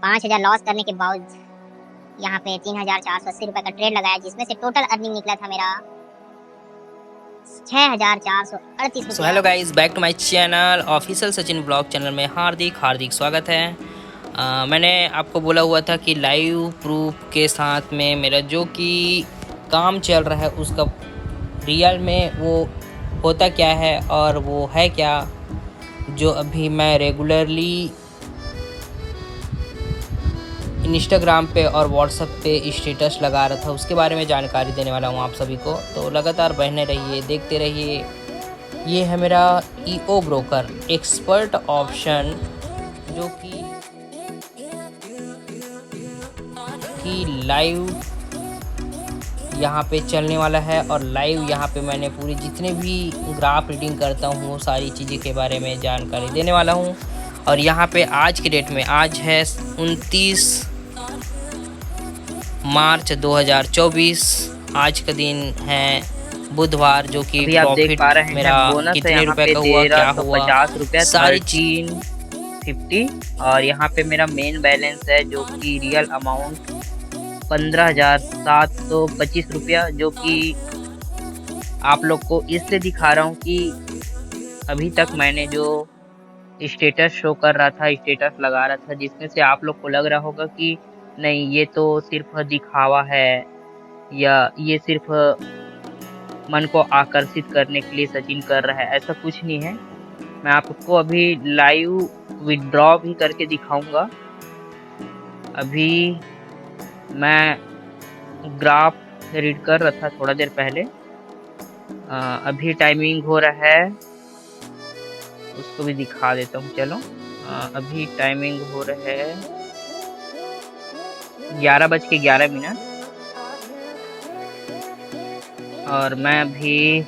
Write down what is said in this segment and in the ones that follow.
5000 loss करने के बावजूद यहाँ पे 3480 रुपए का ट्रेड लगाया, जिसमें से टोटल अर्निंग निकला था मेरा 6438 so hello guys, back to my channel official Sachin blog channel में हार्दिक स्वागत है। मैंने आपको बोला हुआ था कि लाइव प्रूफ के साथ में मेरा जो कि काम चल रहा है उसका रियल में वो होता क्या है और वो है क्या, जो अभी मैं रेगुलरली इंस्टाग्राम पे और व्हाट्सएप पे स्टेटस लगा रहा था, उसके बारे में जानकारी देने वाला हूँ आप सभी को। तो लगातार बने रहिए, देखते रहिए। ये है मेरा ईओ ब्रोकर एक्सपर्ट ऑप्शन, जो कि लाइव यहाँ पे चलने वाला है। और लाइव यहाँ पे मैंने पूरी जितने भी ग्राफ रीडिंग करता हूँ वो सारी चीज़ें के बारे में जानकारी देने वाला हूँ। और यहाँ पे आज की डेट में, आज है 29 मार्च 2024, आज का दिन है बुधवार, जो कि अभी आप देख पा रहे हैं मेरा बोनस कितने रुपए का हुआ, क्या हुआ, 1350 सारी 1350। और यहाँ पे मेरा मेन बैलेंस है जो कि रियल अमाउंट 15,725 रुपया, जो कि आप लोग को इससे दिखा रहा हूँ कि अभी तक मैंने जो स्टेटस शो कर रहा था, स्टेटस लगा रहा था, जिसमें से आप लोग को लग रहा होगा कि नहीं ये तो सिर्फ दिखावा है या ये सिर्फ मन को आकर्षित करने के लिए सचिन कर रहा है, ऐसा कुछ नहीं है। मैं आपको अभी लाइव विड्रॉ भी करके दिखाऊंगा। अभी मैं ग्राफ रीड कर रहा था थोड़ा देर पहले, अभी टाइमिंग हो रहा है, उसको भी दिखा देता हूँ। चलो, अभी टाइमिंग हो रहा है 11:11। और मैं अभी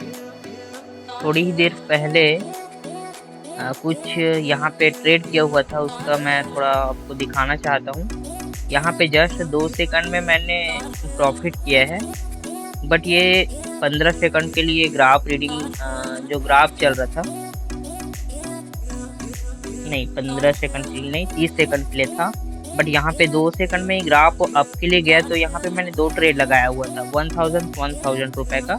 थोड़ी ही देर पहले कुछ यहाँ पे ट्रेड किया हुआ था, उसका मैं थोड़ा आपको दिखाना चाहता हूँ। यहाँ पे जस्ट 2 सेकंड में मैंने प्रॉफिट किया है, बट ये 15 सेकंड के लिए ग्राफ रीडिंग, जो ग्राफ चल रहा था, नहीं 15 सेकंड के लिए नहीं, 30 सेकंड के लिए था। बट यहाँ पे 2 सेकंड में ही ग्राफ अप के लिए गया, तो यहाँ पे मैंने 2 ट्रेड लगाया हुआ था 1000 रुपए का,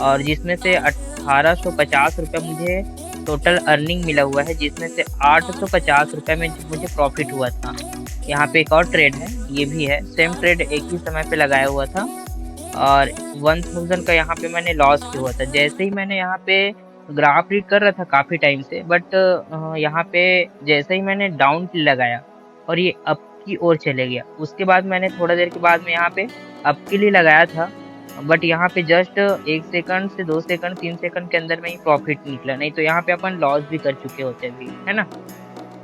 और जिसमें से 1850 रुपये मुझे टोटल अर्निंग मिला हुआ है, जिसमें से 850 रुपये में मुझे प्रॉफिट हुआ था। यहाँ पे एक और ट्रेड है, ये भी है, सेम ट्रेड एक ही समय पे लगाया हुआ था, और 1000 का यहाँ पे मैंने लॉस किया हुआ था। जैसे ही मैंने यहाँ पे ग्राफ रीड कर रहा था काफ़ी टाइम से, बट यहाँ पे जैसे ही मैंने डाउन लगाया और ये अप की ओर चले गया, उसके बाद मैंने थोड़ा देर के बाद में यहाँ पे अप के लिए लगाया था, बट यहाँ पे जस्ट 1 सेकंड से 2 सेकंड 3 सेकंड के अंदर में ही प्रॉफिट निकला, नहीं तो यहाँ पे अपन लॉस भी कर चुके होते अभी, है ना।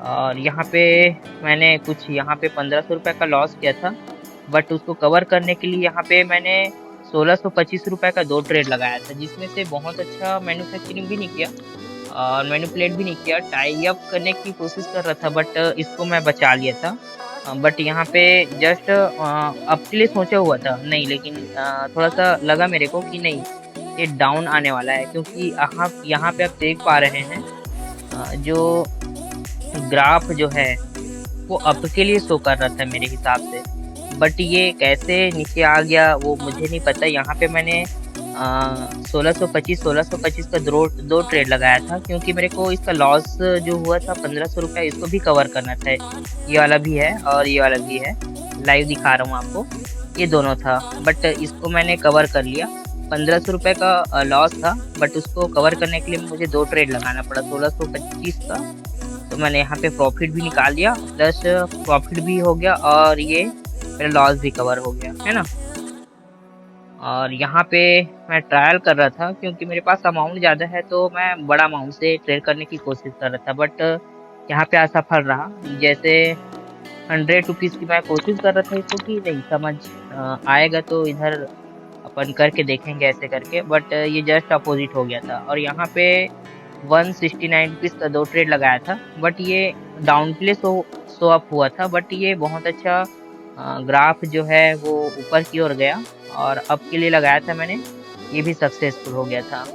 और यहाँ पे मैंने कुछ यहाँ पे 1500 रुपये का लॉस किया था, बट उसको कवर करने के लिए यहाँ पे मैंने 1625 रुपये का 2 ट्रेड लगाया था, जिसमें से बहुत अच्छा मैन्युफैक्चरिंग भी नहीं किया और मैनिपुलेट भी नहीं किया, टाई अप करने की कोशिश कर रहा था, बट इसको मैं बचा लिया था। बट यहाँ पे जस्ट अप के लिए सोचा हुआ था, नहीं, लेकिन थोड़ा सा लगा मेरे को कि नहीं ये डाउन आने वाला है, क्योंकि यहाँ पे आप देख पा रहे हैं जो ग्राफ जो है वो अप के लिए शो कर रहा था मेरे हिसाब से, बट ये कैसे नीचे आ गया वो मुझे नहीं पता। यहाँ पे मैंने 1625 का 2 ट्रेड लगाया था, क्योंकि मेरे को इसका लॉस जो हुआ था 1500 रुपये, इसको भी कवर करना था। ये वाला भी है और ये वाला भी है, लाइव दिखा रहा हूँ आपको, ये दोनों था, बट इसको मैंने कवर कर लिया। 1500 रुपये का लॉस था, बट उसको कवर करने के लिए मुझे 2 ट्रेड लगाना पड़ा 1625 का, तो मैंने यहाँ पे प्रॉफिट भी निकाल लिया, प्लस प्रॉफिट भी हो गया और ये मेरा लॉस भी कवर हो गया, है ना। और यहाँ पे मैं ट्रायल कर रहा था, क्योंकि मेरे पास अमाउंट ज़्यादा है तो मैं बड़ा अमाउंट से ट्रेड करने की कोशिश कर रहा था, बट यहाँ पे असफल रहा। जैसे 100 रुपीज़ की मैं कोशिश कर रहा था इसको कि नहीं समझ आएगा तो इधर अपन करके देखेंगे ऐसे करके, बट ये जस्ट अपोजिट हो गया था। और यहाँ पे 169 रुपीज़ का 2 ट्रेड लगाया था, बट ये डाउन प्ले शो अप हुआ था, बट ये बहुत अच्छा ग्राफ जो है वो ऊपर की ओर गया, और अप के लिए लगाया था मैंने, ये भी सक्सेसफुल हो गया था।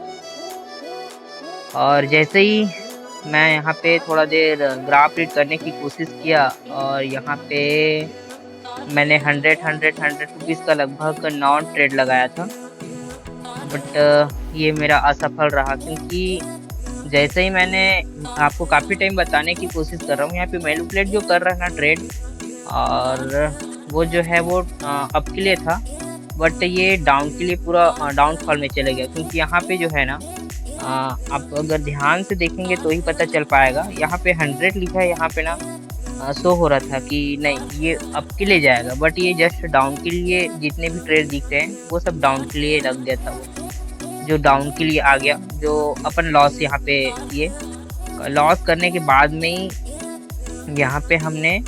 और जैसे ही मैं यहाँ पे थोड़ा देर ग्राफ रीड करने की कोशिश किया और यहाँ पे मैंने 100 रुपीज़ का लगभग नॉन ट्रेड लगाया था, बट ये मेरा असफल रहा क्योंकि जैसे ही मैंने आपको काफ़ी टाइम बताने की कोशिश कर रहा हूँ, यहाँ पे मैनिपुलेट जो कर रहा है ना ट्रेड, और वो जो है वो अप के लिए था, बट ये डाउन के लिए पूरा डाउनफॉल में चले गया क्योंकि यहाँ पे जो है ना आप अगर ध्यान से देखेंगे तो ही पता चल पाएगा। यहाँ पे 100 लिखा है, यहाँ पे ना शो हो रहा था कि नहीं ये अप के लिए जाएगा, बट ये जस्ट डाउन के लिए जितने भी ट्रेड दिख रहे हैं वो सब डाउन के लिए लग गया था, वो जो डाउन के लिए आ गया, जो अपन लॉस यहाँ पे किए। लॉस करने के बाद में ही यहाँ पे हमने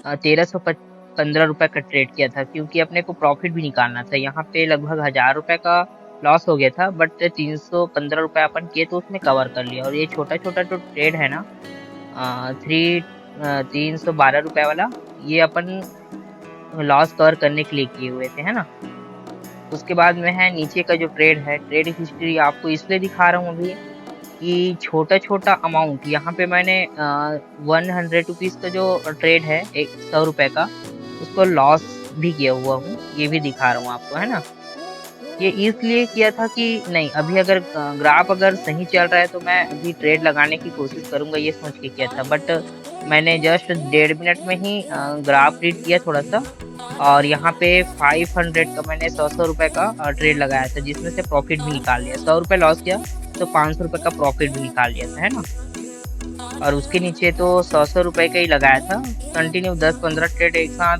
1315 रुपये का ट्रेड किया था क्योंकि अपने को प्रॉफिट भी निकालना था। यहाँ पे लगभग 1000 रुपये का लॉस हो गया था, बट 315 रुपये अपन किए तो उसमें कवर कर लिया। और ये छोटा छोटा जो ट्रेड है ना 312 रुपये वाला, ये अपन लॉस कवर करने के लिए किए हुए थे, है ना। उसके बाद में है नीचे का जो ट्रेड है, ट्रेड हिस्ट्री आपको इसलिए दिखा रहा हूँ अभी कि छोटा छोटा अमाउंट यहाँ पे मैंने 100 रुपीज़ का जो ट्रेड है 100 रुपये का, उसको लॉस भी किया हुआ हूँ, ये भी दिखा रहा हूँ आपको, है ना। ये इसलिए किया था कि नहीं अभी अगर ग्राफ अगर सही चल रहा है तो मैं अभी ट्रेड लगाने की कोशिश करूँगा, ये सोच के किया था। बट मैंने जस्ट 1.5 मिनट में ही ग्राफ रीड किया थोड़ा सा, और यहाँ पे 500 का मैंने 100 रुपये का ट्रेड लगाया था, जिसमें से प्रॉफिट भी निकाल लिया। 100 रुपये लॉस किया तो 500 रुपये का प्रॉफिट भी निकाल लिया था, है ना। और उसके नीचे तो 100 रुपये का ही लगाया था, कंटिन्यू 10-15 ट्रेड एक साथ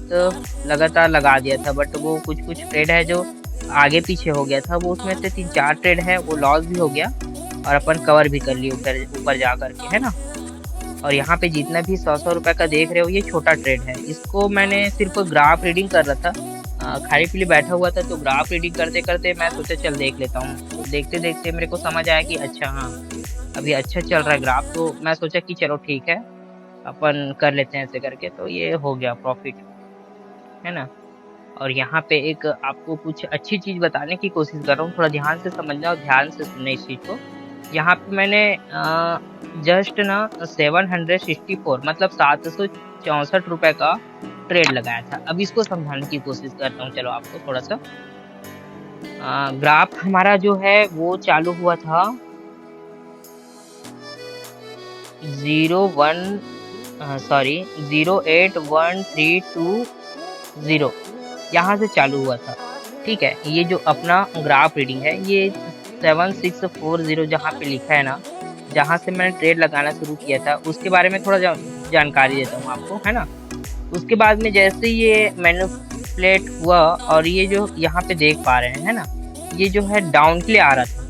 लगातार लगा दिया था। बट वो कुछ ट्रेड है जो आगे पीछे हो गया था, वो उसमें से 3-4 ट्रेड है वो लॉस भी हो गया और अपन कवर भी कर लिए ऊपर जा करके, है ना। और यहाँ पे जितना भी 100 रुपये का देख रहे हो ये छोटा ट्रेड है, इसको मैंने सिर्फ ग्राफ रीडिंग कर रहा था, खाली पीली बैठा हुआ था, तो ग्राफ रीडिंग करते करते मैं सोचा चल देख लेता हूँ। तो देखते देखते मेरे को समझ आया कि अच्छा हाँ अभी अच्छा चल रहा है ग्राफ, तो मैं सोचा कि चलो ठीक है अपन कर लेते हैं ऐसे करके, तो ये हो गया प्रॉफिट, है ना। और यहाँ पे एक आपको कुछ अच्छी चीज़ बताने की कोशिश कर रहा हूँ, थोड़ा ध्यान से समझना और ध्यान से सुनना इस चीज़ को। यहाँ पे मैंने जस्ट ना 764 मतलब 764 रुपये का ट्रेड लगाया था। अब इसको समझाने की कोशिश करता हूँ, चलो आपको थोड़ा सा। ग्राफ हमारा जो है वो चालू हुआ था 08132 यहाँ से चालू हुआ था, ठीक है। ये जो अपना ग्राफ रीडिंग है ये 7640 जहाँ पे लिखा है ना, जहाँ से मैंने ट्रेड लगाना शुरू किया था उसके बारे में थोड़ा जानकारी देता हूँ आपको, है ना। उसके बाद में जैसे ये मैनिपुलेट हुआ और ये जो यहाँ पे देख पा रहे हैं, है ना, ये जो है डाउन के लिए आ रहा था।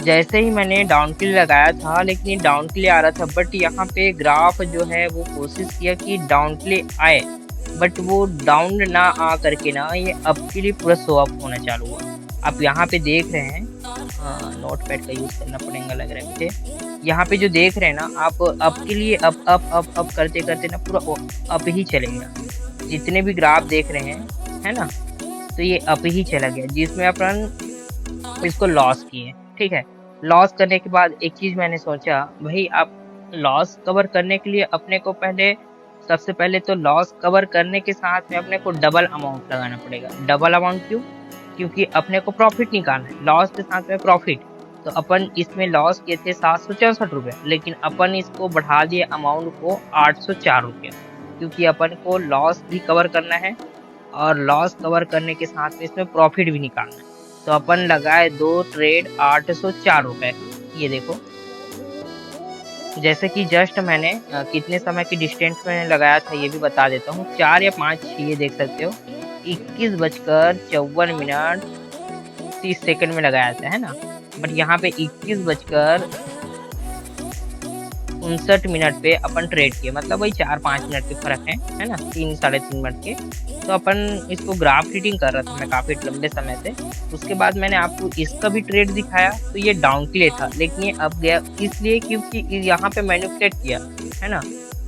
जैसे ही मैंने डाउन के लिए लगाया था, लेकिन ये डाउन के लिए आ रहा था, बट यहाँ पे ग्राफ जो है वो कोशिश किया कि डाउन के लिए आए, बट वो डाउन ना आ करके ना ये अप के लिए पूरा शो अप होना चालू हुआ। आप यहाँ पे देख रहे हैं, नोट पैड का यूज़ करना पड़ेगा लग रहा है मुझे। यहाँ पे जो देख रहे हैं ना आप अप के लिए अप करते करते ना पूरा अप ही चलेगा। जितने भी ग्राफ देख रहे हैं, है ना, तो ये अप ही चला गया, जिसमें अपन इसको लॉस किए, ठीक है। लॉस करने के बाद एक चीज़ मैंने सोचा, भाई आप लॉस कवर करने के लिए अपने को सबसे पहले तो लॉस कवर करने के साथ में अपने को डबल अमाउंट लगाना पड़ेगा। डबल अमाउंट क्यों? क्योंकि अपने को प्रॉफिट निकालना है, लॉस के साथ में प्रॉफिट। तो अपन इसमें लॉस किए थे 764 रुपये, लेकिन अपन इसको बढ़ा दिए अमाउंट को 804 रुपये, क्योंकि अपन को लॉस भी कवर करना है और लॉस कवर करने के साथ में इसमें प्रॉफिट भी निकालना है। तो अपन लगाए 2 ट्रेड 804 रुपये। ये देखो, जैसे कि जस्ट मैंने कितने समय की डिस्टेंस में लगाया था ये भी बता देता हूँ, 4 या 5, ये देख सकते हो 21:54 में लगाया था, है ना। बट यहाँ पे 21:59 पे अपन ट्रेड किए, मतलब वही 4-5 मिनट के फर्क है ना, 3-3.5 मिनट के। तो अपन इसको ग्राफ रीडिंग कर रहा था मैं काफ़ी लंबे समय से। उसके बाद मैंने आपको इसका भी ट्रेड दिखाया, तो ये डाउन के लिए था, लेकिन ये अब गया इसलिए क्योंकि यहाँ पे मैनिपुलेट किया, है ना।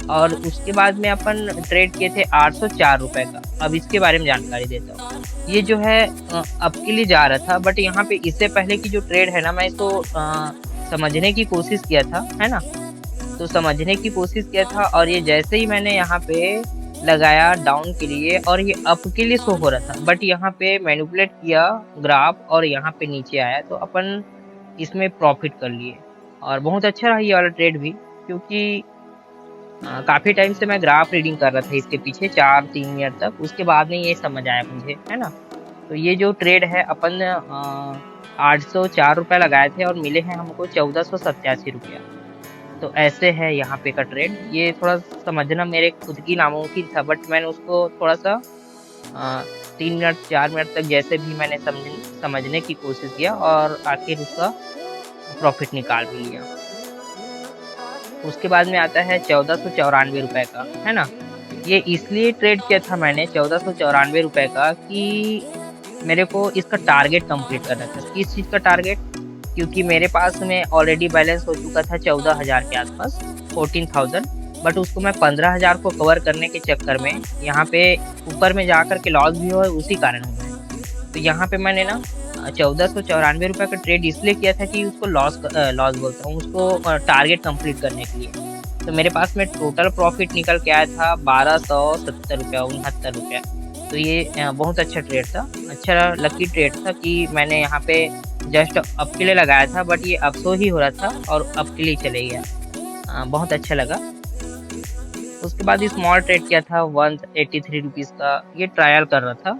और उसके बाद में अपन ट्रेड किए थे 804 रुपये का। अब इसके बारे में जानकारी देता हूँ। ये जो है अप के लिए जा रहा था, बट यहाँ पे इससे पहले की जो ट्रेड है ना, मैं इसको समझने की कोशिश किया था, है ना। तो समझने की कोशिश किया था और ये जैसे ही मैंने यहाँ पे लगाया डाउन के लिए और ये अप के लिए शो हो रहा था, बट यहाँ पे मैनिपुलेट किया ग्राफ और यहाँ पे नीचे आया, तो अपन इसमें प्रॉफिट कर लिए। और बहुत अच्छा रहा ये वाला ट्रेड भी, क्योंकि काफी टाइम से मैं ग्राफ रीडिंग कर रहा था इसके पीछे 4-3 ईयर तक, उसके बाद में ये समझ आया मुझे, है ना। तो ये जो ट्रेड है अपन 804 रुपये लगाए थे और मिले हैं हमको 1487 रुपया। तो ऐसे है यहाँ पे का ट्रेड। ये थोड़ा समझना मेरे खुद की नामुमकिन था, बट मैंने उसको थोड़ा सा 3-4 मिनट तक जैसे भी मैंने समझने की कोशिश किया और आखिर उसका प्रॉफिट निकाल भी लिया। उसके बाद में आता है 1494 रुपये का, है ना। ये इसलिए ट्रेड किया था मैंने 1494 रुपये का कि मेरे को इसका टारगेट कंप्लीट करना था। किस चीज़ का टारगेट? क्योंकि मेरे पास में ऑलरेडी बैलेंस हो चुका था 14,000 के आसपास, 14,000, बट उसको मैं 15,000 को कवर करने के चक्कर में यहाँ पे ऊपर में जाकर के लॉस भी हुआ, उसी कारण हुआ है। तो यहाँ पे मैंने ना 1494 रुपये का ट्रेड इसलिए किया था कि उसको लॉस बोलता हूँ, उसको टारगेट कंप्लीट करने के लिए। तो मेरे पास में टोटल प्रॉफिट निकल के आया था 1270 रुपया, 69 रुपया। तो ये बहुत अच्छा ट्रेड था, अच्छा लकी ट्रेड था कि मैंने यहाँ पे जस्ट अप के लिए लगाया था, बट ये अप ही हो रहा था और अप के लिए चले गया। बहुत अच्छा लगा। उसके बाद स्मॉल ट्रेड किया था 183 रुपीज़ का, ये ट्रायल कर रहा था।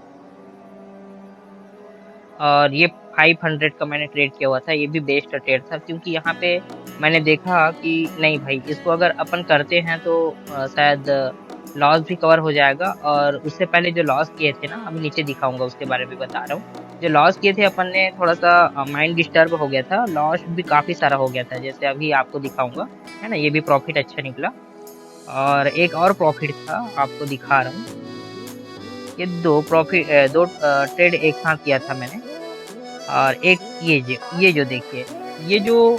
और ये 500 का मैंने ट्रेड किया हुआ था, ये भी बेस्ट ट्रेड था, क्योंकि यहाँ पे मैंने देखा कि नहीं भाई, इसको अगर अपन करते हैं तो शायद लॉस भी कवर हो जाएगा। और उससे पहले जो लॉस किए थे ना, अभी नीचे दिखाऊंगा, उसके बारे में बता रहा हूँ। जो लॉस किए थे अपन ने, थोड़ा सा माइंड डिस्टर्ब हो गया था, लॉस भी काफ़ी सारा हो गया था, जैसे अभी आपको दिखाऊंगा, है ना। ये भी प्रॉफिट अच्छा निकला। और एक और प्रॉफिट था, आपको दिखा रहा हूँ। ये दो ट्रेड एक साथ किया था मैंने। और एक ये जो देखिए, ये जो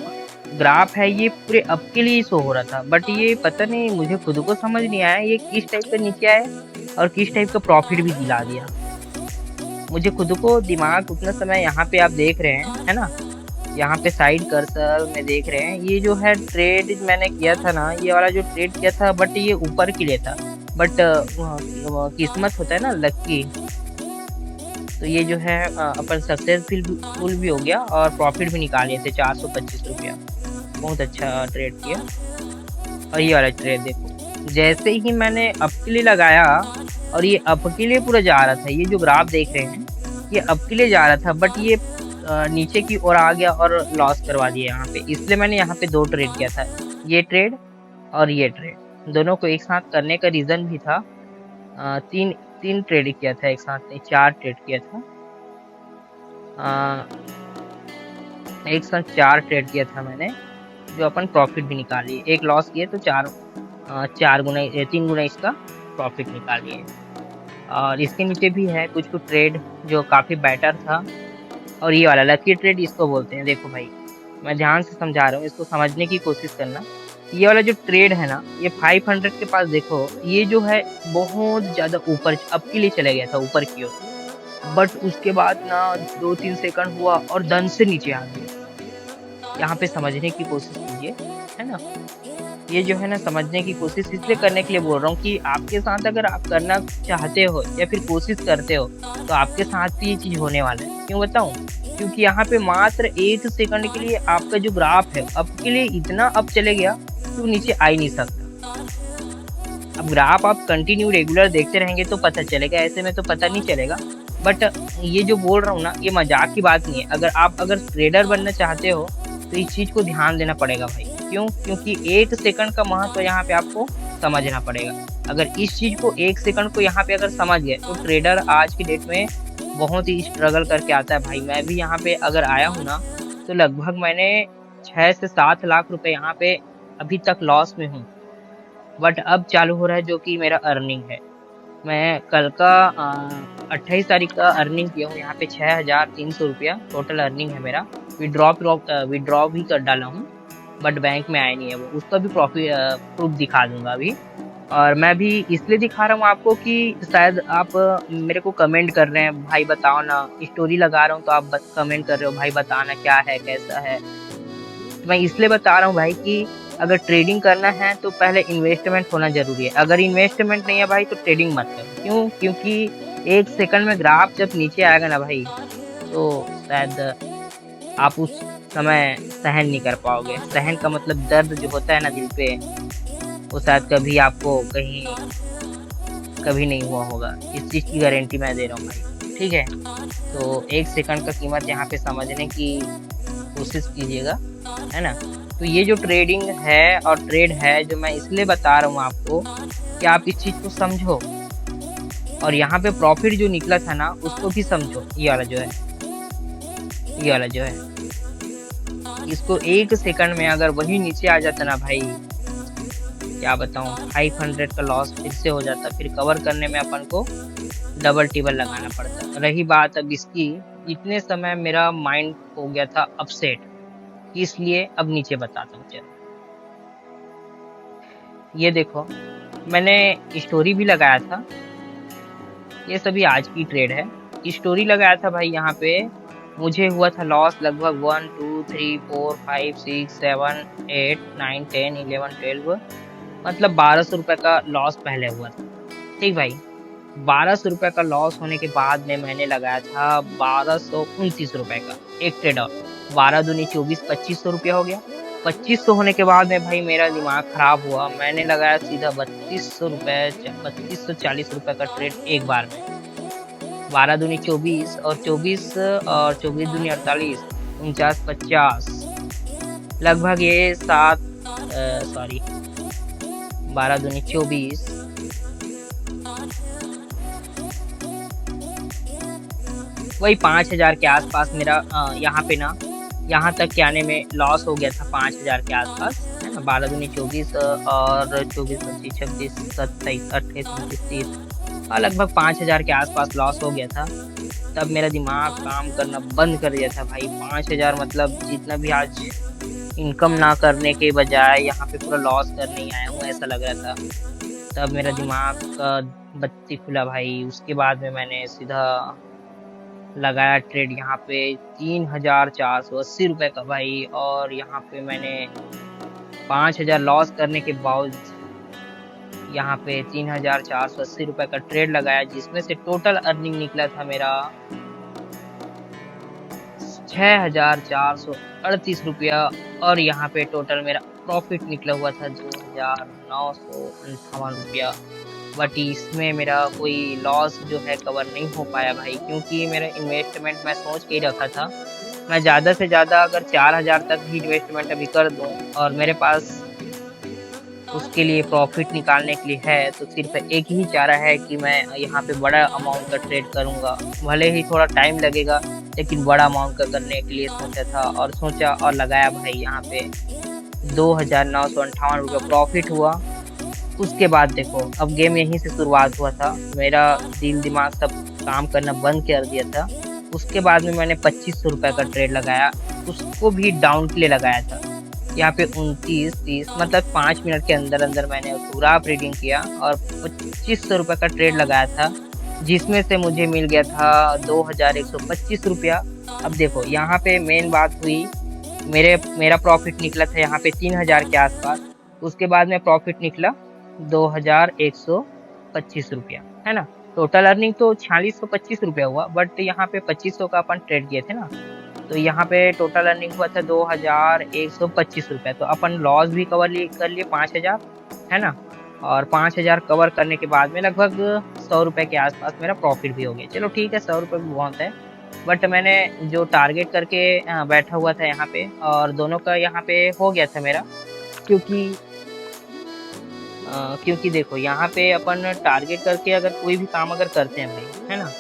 ग्राफ है ये पूरे अप के लिए शो हो रहा था, बट ये पता नहीं, मुझे खुद को समझ नहीं आया ये किस टाइप का नीचे आया और किस टाइप का प्रॉफिट भी दिला दिया। मुझे खुद को दिमाग उतना समय यहाँ पे आप देख रहे हैं, है ना, यहाँ पे साइड कर्सर में देख रहे हैं। ये जो है ट्रेड मैंने किया था ना, ये वाला जो ट्रेड किया था, बट ये ऊपर के लिए था, बट किस्मत होता है ना, लक्की। तो ये जो है अपन सक्सेसफुल भी हो गया और प्रॉफिट भी निकाले थे 425 रुपया। बहुत अच्छा ट्रेड किया। और ये वाला ट्रेड देखो, जैसे ही मैंने अप के लिए लगाया और ये अप के लिए पूरा जा रहा था, ये जो ग्राफ देख रहे हैं ये अप के लिए जा रहा था, बट ये नीचे की ओर आ गया और लॉस करवा दिया यहाँ पे। इसलिए मैंने यहाँ पे 2 ट्रेड किया था, ये ट्रेड और ये ट्रेड, दोनों को एक साथ करने का रीज़न भी था। 3 ट्रेड किया था एक साथ, नहीं 4 ट्रेड किया था। एक साथ 4 ट्रेड किया था मैंने, जो अपन प्रॉफिट भी निकाली। एक लॉस किए तो 3 गुना इसका प्रॉफिट निकालिए। और इसके नीचे भी है कुछ ट्रेड जो काफ़ी बेटर था। और ये वाला लकी ट्रेड इसको बोलते हैं। देखो भाई, मैं ध्यान से समझा रहा हूँ, इसको समझने की कोशिश करना। ये वाला जो ट्रेड है ना, ये 500 के पास देखो, ये जो है बहुत ज़्यादा ऊपर अप के लिए चला गया था, ऊपर की ओर, बट उसके बाद ना 2-3 सेकंड हुआ और दन से नीचे आ गया। यहाँ पे समझने की कोशिश कीजिए, है ना। ये जो है ना, समझने की कोशिश इसलिए करने के लिए बोल रहा हूँ कि आपके साथ अगर आप करना चाहते हो या फिर कोशिश करते हो तो आपके साथ भी ये चीज़ होने वाला है। क्यों बताऊँ? क्योंकि यहाँ पे मात्र 1 सेकंड के लिए आपका जो ग्राफ है अप के लिए इतना अप चले गया तो नीचे आ ही नहीं सकता। अब ग्राफ आप कंटिन्यू रेगुलर देखते रहेंगे तो पता चलेगा, ऐसे में तो पता नहीं चलेगा। बट ये जो बोल रहा हूँ ना, ये मजाक की बात नहीं है। अगर ट्रेडर बनना चाहते हो तो इस चीज़ को ध्यान देना पड़ेगा भाई। क्यों? क्योंकि 1 सेकंड का महत्व यहाँ पे आपको समझना पड़ेगा। अगर इस चीज़ को 1 सेकंड को यहाँ पे अगर समझ गए तो ट्रेडर आज की डेट में बहुत ही स्ट्रगल करके आता है भाई। मैं भी यहाँ पे अगर आया हूँ ना, तो लगभग मैंने 6 से 7 लाख रुपए यहाँ पे अभी तक लॉस में हूँ, बट अब चालू हो रहा है जो कि मेरा अर्निंग है। मैं कल का 28 तारीख का अर्निंग किया हूँ यहाँ पे 6,300 रुपया टोटल अर्निंग है मेरा। विड्रॉ भी कर डाला हूँ, बट बैंक में आया नहीं है वो, उसका भी प्रूफ दिखा दूंगा अभी। और मैं भी इसलिए दिखा रहा हूँ आपको कि शायद आप मेरे को कमेंट कर रहे हैं, भाई बताओ ना, स्टोरी लगा रहा हूँ तो आप कमेंट कर रहे हो, भाई बताना क्या है कैसा है। तो मैं इसलिए बता रहा हूँ भाई कि अगर ट्रेडिंग करना है तो पहले इन्वेस्टमेंट होना जरूरी है। अगर इन्वेस्टमेंट नहीं है भाई तो ट्रेडिंग मत करो। क्यों? क्योंकि 1 सेकंड में ग्राफ जब नीचे आएगा ना भाई, तो शायद आप उस समय सहन नहीं कर पाओगे। सहन का मतलब दर्द जो होता है ना दिल पे, वो शायद कभी आपको कभी नहीं हुआ होगा। इस चीज़ की गारंटी मैं दे रहा हूँ भाई, ठीक है। तो 1 सेकंड का कीमत यहाँ पे समझने की कोशिश कीजिएगा, है ना। तो ये जो ट्रेडिंग है और ट्रेड है, जो मैं इसलिए बता रहा हूँ आपको कि आप इस चीज़ को समझो, और यहाँ पे प्रॉफिट जो निकला था ना उसको भी समझो। ये वाला जो है इसको 1 सेकंड में अगर वही नीचे आ जाता ना भाई, क्या बताऊँ, 500 का लॉस फिर से हो जाता। फिर कवर करने में अपन को डबल टेबल लगाना पड़ता। रही बात अब इसकी, इतने समय मेरा माइंड हो गया था अपसेट, इसलिए अब नीचे बताता हूँ। चलो ये देखो, मैंने स्टोरी भी लगाया था, ये सभी आज की ट्रेड है। स्टोरी लगाया था भाई, यहाँ पे मुझे हुआ था लॉस लगभग 1 2 3 4 5 6 7 8 9 10 11 12, मतलब 1200 रुपये का लॉस पहले हुआ था। ठीक भाई, 1200 रुपये का लॉस होने के बाद में मैंने लगाया था 1229 रुपये का एक ट्रेड और 12 दूनी 24, 2500 रुपया हो गया। 2500 होने के बाद में भाई मेरा दिमाग खराब हुआ, मैंने लगाया सीधा 3200 रुपये 3240 रुपये का ट्रेड एक बार में। 12 दूनी 24 और 24 दूनी 48, 49 50, लगभग ये 12 दूनी 24, वही 5000 के आसपास मेरा यहाँ पे ना, यहाँ तक के आने में लॉस हो गया था 5000 के आसपास, है ना। 12 दूनी 24 और 24 25 26 27 28 29 30, लगभग 5000 के आसपास लॉस हो गया था। तब मेरा दिमाग काम करना बंद कर दिया था भाई। 5000 मतलब जितना भी आज इनकम ना करने के बजाय यहाँ पे पूरा लॉस करने ही आया हूँ, ऐसा लग रहा था। तब मेरा दिमाग का बत्ती खुला भाई। उसके बाद में मैंने सीधा लगाया ट्रेड यहाँ पे 3480 रुपये का भाई, और यहाँ पे मैंने 5000 लॉस करने के बावजूद यहाँ पे 3480 रुपये का ट्रेड लगाया, जिसमें से टोटल अर्निंग निकला था मेरा 6438 रुपया, और यहाँ पे टोटल मेरा प्रॉफिट निकला हुआ था 2958 रुपया। बट इसमें मेरा कोई लॉस जो है कवर नहीं हो पाया भाई, क्योंकि मेरा इन्वेस्टमेंट मैं सोच के ही रखा था मैं ज़्यादा से ज़्यादा अगर 4000 तक ही इन्वेस्टमेंट अभी कर दूं, और मेरे पास उसके लिए प्रॉफिट निकालने के लिए है, तो सिर्फ एक ही चारा है कि मैं यहाँ पे बड़ा अमाउंट का ट्रेड करूँगा। भले ही थोड़ा टाइम लगेगा, लेकिन बड़ा अमाउंट का करने के लिए सोचा और लगाया भाई। यहाँ पे 2958 रुपये प्रॉफिट हुआ। उसके बाद देखो, अब गेम यहीं से शुरुआत हुआ था। मेरा दिल दिमाग सब काम करना बंद कर दिया था। उसके बाद में मैंने 2500 रुपये का ट्रेड लगाया, उसको भी डाउन के लिए लगाया था। यहाँ पे 29 30 मतलब 5 मिनट के अंदर अंदर मैंने पूरा ट्रेडिंग किया और 2500 रुपये का ट्रेड लगाया था, जिसमें से मुझे मिल गया था 2125 रुपया। अब देखो, यहाँ पे मेन बात हुई, मेरा प्रॉफिट निकला था यहाँ पे 3000 के आसपास। उसके बाद में प्रॉफिट निकला 2125 रुपया, है ना। टोटल अर्निंग तो 4625 रुपया हुआ, बट यहाँ पे 2500 का अपन ट्रेड किए थे ना, तो यहाँ पे टोटल अर्निंग हुआ था 2125 रुपया। तो अपन लॉस भी कर लिए 5000, है ना, और 5000 कवर करने के बाद में लगभग 100 रुपये के आसपास मेरा प्रॉफिट भी हो गया। चलो ठीक है, 100 रुपये भी बहुत है, बट मैंने जो टारगेट करके बैठा हुआ था यहाँ पे, और दोनों का यहाँ पे हो गया था मेरा, क्योंकि देखो, यहाँ पे अपन टारगेट करके अगर कोई भी काम अगर करते हैं भाई, है ना,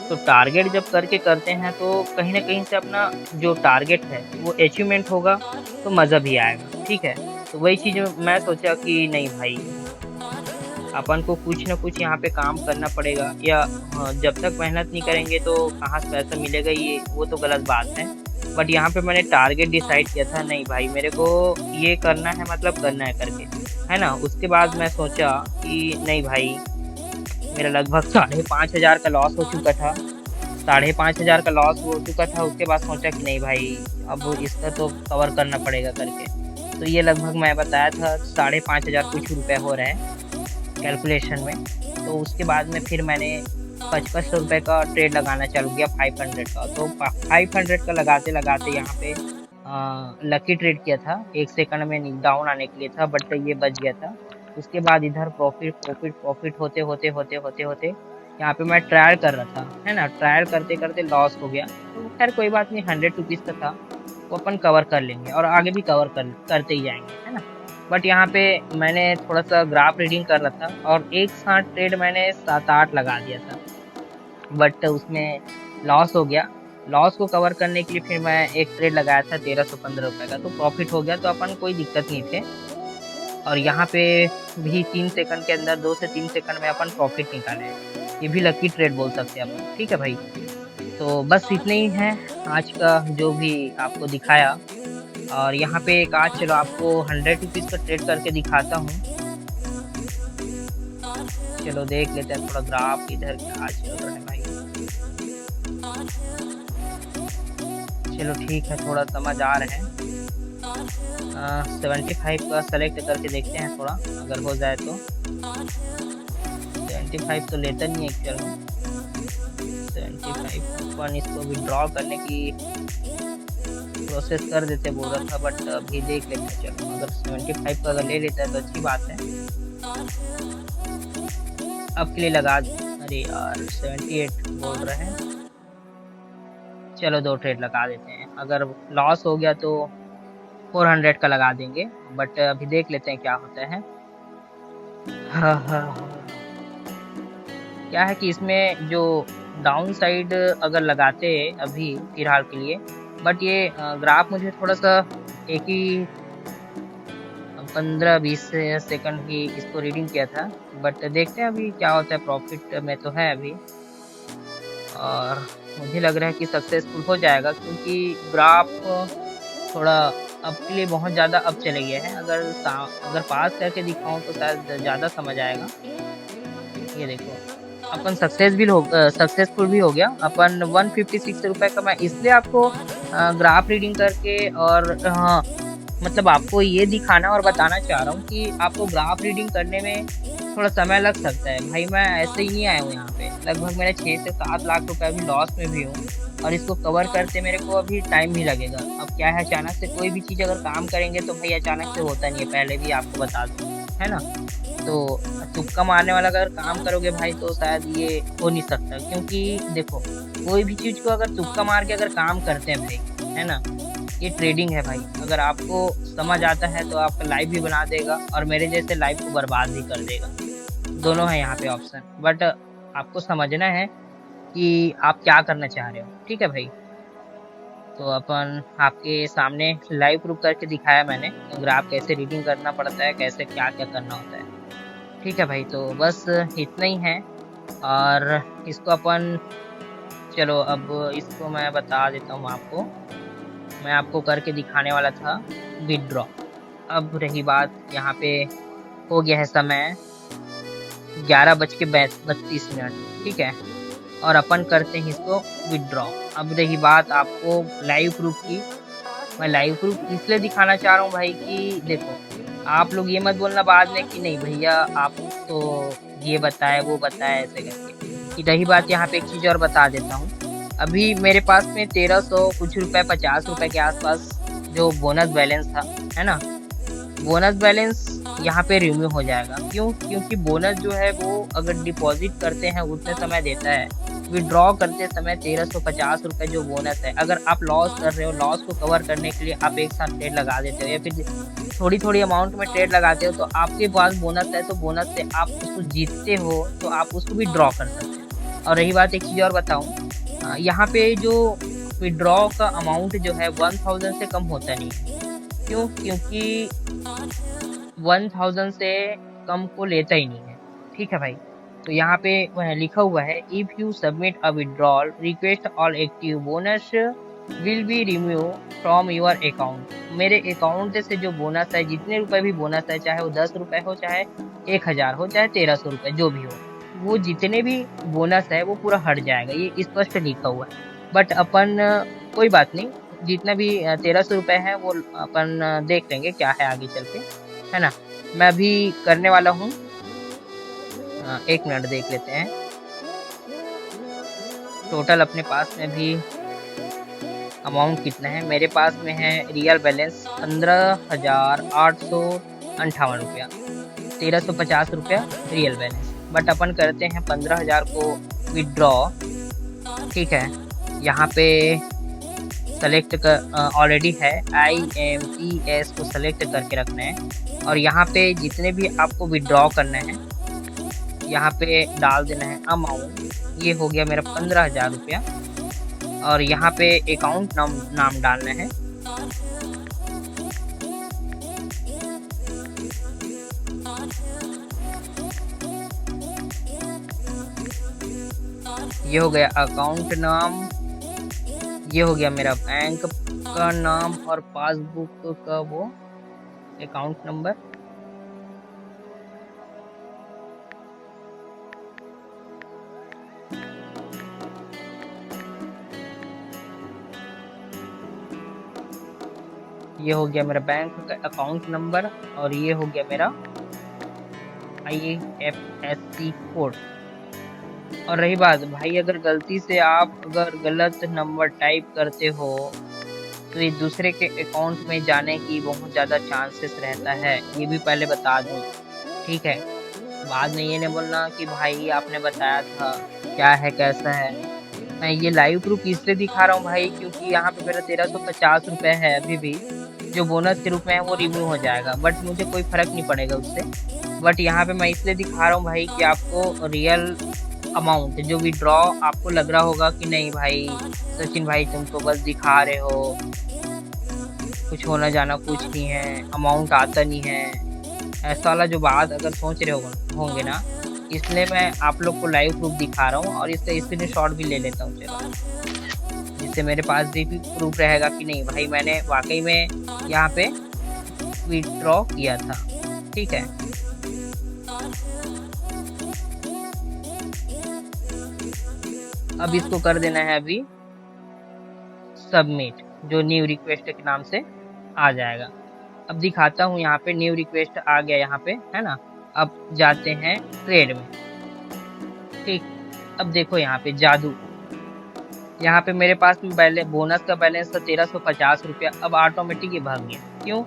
तो टारगेट जब करके करते हैं तो कहीं ना कहीं से अपना जो टारगेट है वो अचीवमेंट होगा, तो मज़ा भी आएगा। ठीक है, तो वही चीज़ मैं सोचा कि नहीं भाई, अपन को कुछ ना कुछ यहाँ पे काम करना पड़ेगा, या जब तक मेहनत नहीं करेंगे तो कहाँ से पैसा मिलेगा, ये वो तो गलत बात है। बट यहाँ पे मैंने टारगेट डिसाइड किया था, नहीं भाई मेरे को ये करना है, मतलब करना है करके, है ना। उसके बाद मैं सोचा कि नहीं भाई, मेरा लगभग 5500 का लॉस हो चुका था, 5,500 का लॉस हो चुका था। उसके बाद सोचा कि नहीं भाई, अब इसका तो कवर करना पड़ेगा करके। तो ये लगभग मैं बताया था 5,500 कुछ रुपए हो रहे हैं कैलकुलेशन में। तो उसके बाद में फिर मैंने 5500 रुपये का ट्रेड लगाना चालू किया 500 का। तो 500 का लगाते लगाते यहाँ पे लकी ट्रेड किया था, 1 सेकंड में डाउन आने के लिए था, बट ये बच गया था। उसके बाद इधर प्रॉफिट प्रॉफिट प्रॉफिट होते होते होते होते होते यहाँ पे मैं ट्रायल कर रहा था, है ना। ट्रायल करते करते लॉस हो गया, तो खैर कोई बात नहीं, 100 रुपीज़ का था, वो अपन कवर कर लेंगे और आगे भी कवर करते ही जाएंगे, है ना। बट यहाँ पे मैंने थोड़ा सा ग्राफ रीडिंग कर रहा था और एक साथ ट्रेड मैंने 7-8 लगा दिया था, बट उसमें लॉस हो गया। लॉस को कवर करने के लिए फिर मैं एक ट्रेड लगाया था 1315 रुपये का, तो प्रॉफिट हो गया, तो अपन कोई दिक्कत नहीं थे। और यहाँ पे भी 3 सेकंड के अंदर 2 से 3 सेकंड में अपन प्रॉफिट निकाले, ये भी लकी ट्रेड बोल सकते हैं अपन, ठीक है भाई। तो बस इतने ही है आज का जो भी आपको दिखाया। और यहाँ पे एक आज चलो आपको 100 रुपीज़ का ट्रेड करके दिखाता हूँ। चलो देख लेते हैं थोड़ा ग्राफ इधर क्या आज चल रहा है भाई। चलो ठीक है, थोड़ा समझ आ रहे हैं। 75 का सेलेक्ट करके देखते हैं थोड़ा, अगर हो जाए तो। 75 तो लेता नहीं है एक्चुअल में। 75 अपन इसको विड्रॉ करने की प्रोसेस कर देते बोल रहा था, बट अभी देख लेते हैं। चलो अगर 75 का अगर ले लेता है तो अच्छी बात है। अब के लिए लगा, अरे यार 78 बोल रहे हैं, चलो 2 ट्रेड लगा देते हैं। अगर लॉस हो गया तो 400 का लगा देंगे, बट अभी देख लेते हैं क्या होता है। क्या है कि इसमें जो डाउन साइड अगर लगाते हैं अभी फिलहाल के लिए, बट ये ग्राफ मुझे थोड़ा सा एक ही 15-20 सेकंड ही इसको रीडिंग किया था, बट देखते हैं अभी क्या होता है। प्रॉफिट में तो है अभी, और मुझे लग रहा है कि सक्सेसफुल हो जाएगा, क्योंकि ग्राफ थोड़ा अब के लिए बहुत ज़्यादा अब चले गया है। अगर पास करके दिखाऊं तो शायद ज़्यादा समझ आएगा। ये देखो अपन सक्सेसफुल भी हो गया। अपन 156 रुपये का मैं इसलिए आपको ग्राफ रीडिंग करके और हाँ मतलब आपको ये दिखाना और बताना चाह रहा हूँ कि आपको ग्राफ रीडिंग करने में थोड़ा समय लग सकता है भाई। मैं ऐसे ही नहीं आया हूँ यहाँ पे, लगभग मेरे 6 से 7 लाख रुपए अभी लॉस में भी हूँ, और इसको कवर करते मेरे को अभी टाइम भी लगेगा। अब क्या है, अचानक से कोई भी चीज़ अगर काम करेंगे तो भाई अचानक से होता नहीं है, पहले भी आपको बता दूँ, है ना। तो तुक्का मारने वाला अगर काम करोगे भाई तो शायद ये हो नहीं सकता, क्योंकि देखो कोई भी चीज़ को अगर तुक्का मार के अगर काम करते हैं भाई, है ना, ये ट्रेडिंग है भाई। अगर आपको समझ आता है तो आपका लाइफ भी बना देगा और मेरे जैसे लाइफ को बर्बाद भी कर देगा। दोनों है यहाँ पे ऑप्शन, बट आपको समझना है कि आप क्या करना चाह रहे हो, ठीक है भाई। तो अपन आपके सामने लाइव प्रूफ करके दिखाया मैंने, ग्राफ कैसे रीडिंग करना पड़ता है, कैसे क्या क्या करना होता है, ठीक है भाई। तो बस इतना ही है, और इसको अपन चलो अब इसको मैं बता देता हूँ आपको। मैं आपको करके दिखाने वाला था विड्रॉ। अब रही बात, यहाँ पे हो गया है समय 11:32, ठीक है, और अपन करते हैं इसको विड्रॉ। अब रही बात आपको लाइव प्रूफ की। मैं लाइव प्रूफ इसलिए दिखाना चाह रहा हूँ भाई कि देखो आप लोग ये मत बोलना बाद में कि नहीं भैया आप तो ये बताए वो बताए ऐसे करके। रही बात, यहाँ पे एक चीज़ और बता देता हूँ। अभी मेरे पास में 1300 कुछ रुपए 50 रुपए के आसपास जो बोनस बैलेंस था, है ना, बोनस बैलेंस यहाँ पे रिन्यू हो जाएगा। क्यों? क्योंकि बोनस जो है वो अगर डिपॉजिट करते हैं उतने समय देता है, विड्रॉ करते समय 1350 रुपये जो बोनस है। अगर आप लॉस कर रहे हो, लॉस को कवर करने के लिए आप एक साथ ट्रेड लगा देते हो या फिर थोड़ी थोड़ी अमाउंट में ट्रेड लगाते हो, तो आपके पास बोनस है, तो बोनस से आप उसको जीतते हो तो आप उसको भी ड्रॉ कर सकते हैं। और रही बात, एक चीज़ और बताऊँ, यहाँ पे जो विड्रॉ का अमाउंट जो है 1000 से कम होता नहीं है। क्यों? क्योंकि 1000 से कम को लेता ही नहीं है, ठीक है भाई। तो यहाँ पे लिखा हुआ है if you submit a withdrawal request all active bonus will be remove from your account. मेरे अकाउंट से जो बोनस है, जितने रुपए भी बोनस है, चाहे वो 10 रुपये हो, चाहे 1000 हो, चाहे 1300 रुपये, जो भी हो, वो जितने भी बोनस है वो पूरा हट जाएगा, ये स्पष्ट लिखा हुआ है। बट अपन कोई बात नहीं, जितना भी 1300 रुपये है वो अपन देख लेंगे क्या है आगे चल के, है ना। मैं अभी करने वाला हूँ, 1 मिनट देख लेते हैं टोटल अपने पास में भी अमाउंट कितना है। मेरे पास में है रियल बैलेंस 15,858 रुपया, 1350 रुपया रियल बैलेंस। बट अपन करते हैं 15,000 को विड्रॉ, ठीक है। यहाँ पे सेलेक्ट कर ऑलरेडी है, IMPS को सेलेक्ट करके रखना है। और यहाँ पे जितने भी आपको विड्रॉ करना है यहाँ पे डाल देना है अमाउंट। ये हो गया मेरा 15,000 रुपया। और यहाँ पे अकाउंट नाम डालना है, ये हो गया अकाउंट नाम, ये हो गया मेरा बैंक का नाम और पासबुक का वो अकाउंट नंबर। ये हो गया मेरा बैंक का अकाउंट नंबर और ये हो गया मेरा IFSC कोड। और रही बात भाई, अगर गलती से आप अगर गलत नंबर टाइप करते हो तो ये दूसरे के अकाउंट में जाने की बहुत ज़्यादा चांसेस रहता है, ये भी पहले बता दूँ, ठीक है। बाद में ये नहीं बोलना कि भाई आपने बताया था क्या है कैसा है। मैं ये लाइव प्रूफ इसलिए दिखा रहा हूँ भाई क्योंकि यहाँ पे मेरा 1350 रुपये है, अभी भी जो बोनस के रूप में है वो रिमूव हो जाएगा, बट मुझे कोई फ़र्क नहीं पड़ेगा उससे। बट यहाँ पे मैं इसलिए दिखा रहा हूँ भाई कि आपको रियल अमाउंट जो विड्रॉ आपको लग रहा होगा कि नहीं भाई सचिन भाई तुम तो बस दिखा रहे हो, कुछ होना जाना कुछ नहीं है, अमाउंट आता नहीं है, ऐसा वाला जो बात अगर सोच रहे होंगे ना, इसलिए मैं आप लोग को लाइव प्रूफ दिखा रहा हूँ। और इसका स्क्रीनशॉट भी ले लेता हूँ चलो, जिससे मेरे पास भी प्रूफ रहेगा कि नहीं भाई मैंने वाकई में यहाँ पे विड्रॉ किया था, ठीक है। अब इसको कर देना है अभी सबमिट, जो न्यू रिक्वेस्ट के नाम से आ जाएगा। अब दिखाता हूँ, यहाँ पे न्यू रिक्वेस्ट आ गया यहाँ पे, है ना। अब जाते हैं ट्रेड में, ठीक। अब देखो यहाँ पे जादू, यहाँ पे मेरे पास बोनस का बैलेंस था 1350 रुपया, अब ऑटोमेटिक ये भाग गया। क्यों?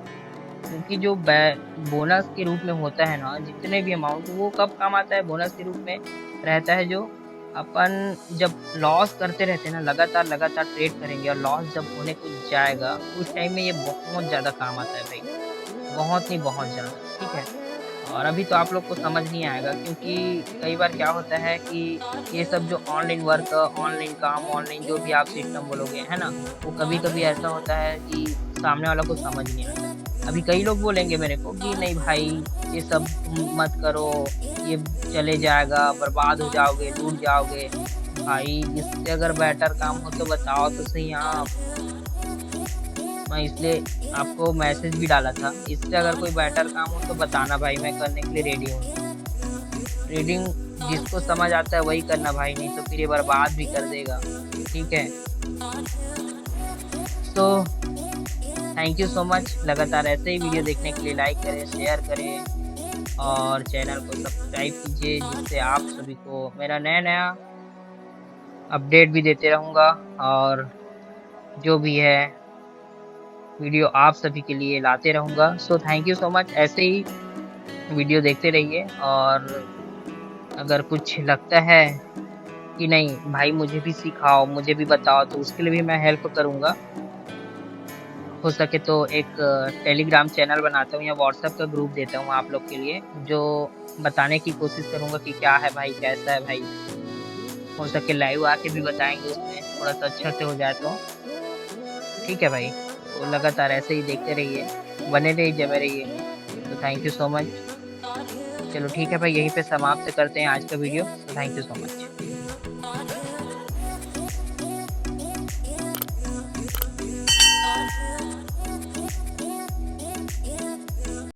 क्योंकि जो बोनस के रूप में होता है ना, जितने भी अमाउंट वो कब काम आता है, बोनस के रूप में रहता है। जो अपन जब लॉस करते रहते हैं ना, लगातार ट्रेड करेंगे और लॉस जब होने को जाएगा उस टाइम में ये बहुत ज़्यादा काम आता है भाई, बहुत ज़्यादा, ठीक है। और अभी तो आप लोग को समझ नहीं आएगा क्योंकि कई बार क्या होता है कि ये सब जो ऑनलाइन वर्क, ऑनलाइन काम, ऑनलाइन जो भी आप सिस्टम बोलोगे, है ना, वो कभी ऐसा होता है कि सामने वाला को समझ नहीं आता। अभी कई लोग बोलेंगे मेरे को कि नहीं भाई ये सब मत करो, ये चले जाएगा, बर्बाद हो जाओगे, टूट जाओगे। भाई इससे अगर बेटर काम हो तो बताओ तो सही आप। मैं इसलिए आपको मैसेज भी डाला था, इससे अगर कोई बेटर काम हो तो बताना भाई, मैं करने के लिए रेडी हूँ। ट्रेडिंग जिसको समझ आता है वही करना भाई, नहीं तो फिर ये बर्बाद भी कर देगा, ठीक है। तो थैंक यू सो मच। लगातार ऐसे ही वीडियो देखने के लिए लाइक करें, शेयर करें और चैनल को सब्सक्राइब कीजिए, जिससे आप सभी को मेरा नया अपडेट भी देते रहूँगा और जो भी है वीडियो आप सभी के लिए लाते रहूँगा। So thank you so much. ऐसे ही वीडियो देखते रहिए और अगर कुछ लगता है कि नहीं भाई मुझे भी सिखाओ, मुझे भी बताओ, तो उसके लिए भी मैं हेल्प करूँगा। हो सके तो एक टेलीग्राम चैनल बनाता हूँ या व्हाट्सएप का ग्रुप देता हूँ आप लोग के लिए, जो बताने की कोशिश करूँगा कि क्या है भाई, कैसा है भाई। हो सके लाइव आके भी बताएंगे, उसमें थोड़ा सा अच्छा से हो जाए तो ठीक है भाई। तो लगातार ऐसे ही देखते रहिए, बने रहिए, जमे रहिए। तो थैंक यू सो मच। चलो ठीक है भाई, यहीं पे समाप्त करते हैं आज का वीडियो। तो थैंक यू सो मच।